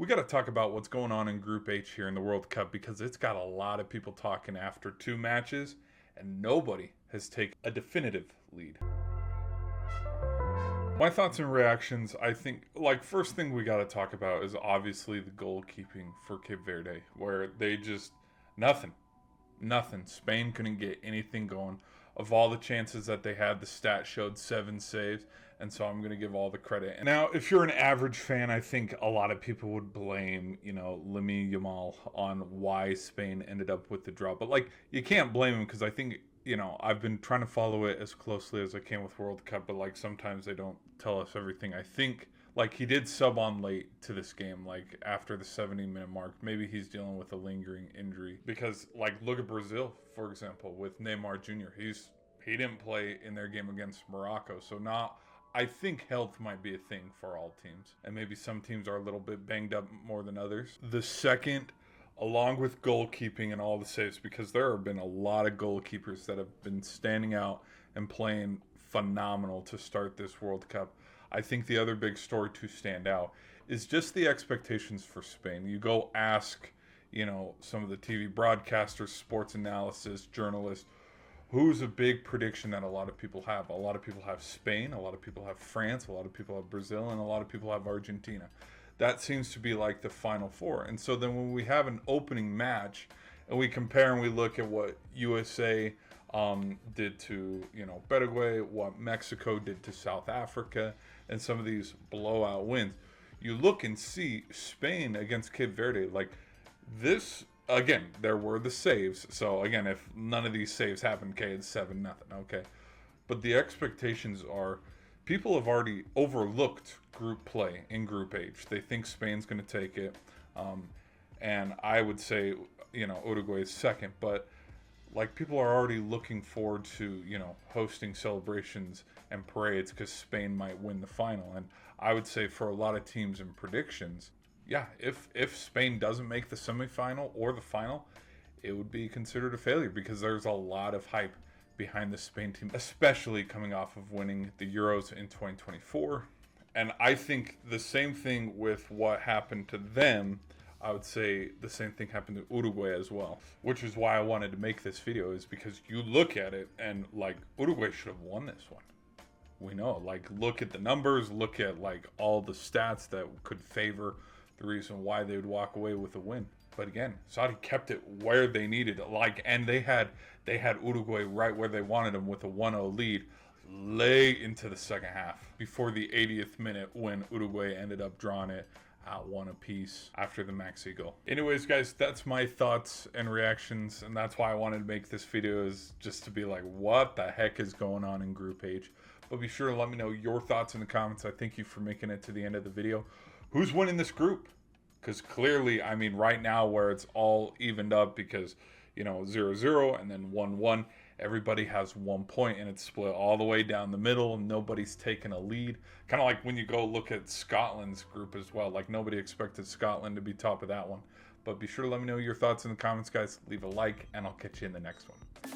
we got to talk about what's going on in Group H here in the World Cup, because it's got a lot of people talking after 2 matches, and nobody has taken a definitive lead. My thoughts and reactions, I think, like, first thing we got to talk about is obviously the goalkeeping for Cape Verde, where they just, nothing. Spain couldn't get anything going. Of all the chances that they had, the stat showed 7 saves, and so I'm going to give all the credit. Now, if you're an average fan, I think a lot of people would blame, Lamine Yamal on why Spain ended up with the draw. But, like, you can't blame him, because I think, I've been trying to follow it as closely as I can with World Cup, but, like, sometimes they don't tell us everything. I think, like, he did sub on late to this game, like, after the 70-minute mark. Maybe he's dealing with a lingering injury. Because, like, look at Brazil, for example, with Neymar Jr. He didn't play in their game against Morocco. So I think health might be a thing for all teams. And maybe some teams are a little bit banged up more than others. The second, along with goalkeeping and all the saves, because there have been a lot of goalkeepers that have been standing out and playing phenomenal to start this World Cup. I think the other big story to stand out is just the expectations for Spain. You go ask, some of the TV broadcasters, sports analysis, journalists, who's a big prediction that a lot of people have? A lot of people have Spain, a lot of people have France, a lot of people have Brazil, and a lot of people have Argentina. That seems to be like the final four. And so then when we have an opening match and we compare and we look at what USA did to, Paraguay, what Mexico did to South Africa, and some of these blowout wins, you look and see Spain against Cape Verde, like this. Again, there were the saves. So again, if none of these saves happened, okay, it's 7-0. Okay. But the expectations are, people have already overlooked group play in Group H. They think Spain's going to take it. And I would say, Uruguay is second. But, like, people are already looking forward to, hosting celebrations and parades because Spain might win the final. And I would say for a lot of teams and predictions, yeah, if Spain doesn't make the semifinal or the final, it would be considered a failure, because there's a lot of hype behind the Spain team, especially coming off of winning the Euros in 2024. And I think the same thing with what happened to them, I would say the same thing happened to Uruguay as well, which is why I wanted to make this video, is because you look at it and, like, Uruguay should have won this one. We know, like, look at the numbers, look at, like, all the stats that could favor the reason why they would walk away with a win. But again, Saudi kept it where they needed it. Like, and they had Uruguay right where they wanted them with a 1-0 lead late into the second half, before the 80th minute, when Uruguay ended up drawing it at 1 apiece after the Maxi goal. Anyways, guys, that's my thoughts and reactions, and that's why I wanted to make this video, is just to be like, what the heck is going on in Group H? But be sure to let me know your thoughts in the comments. I thank you for making it to the end of the video. Who's winning this group? Because clearly, I mean, right now where it's all evened up, because, 0-0 and then 1-1, everybody has 1 point and it's split all the way down the middle. Nobody's taking a lead. Kind of like when you go look at Scotland's group as well. Like, nobody expected Scotland to be top of that one. But be sure to let me know your thoughts in the comments, guys. Leave a like, and I'll catch you in the next one.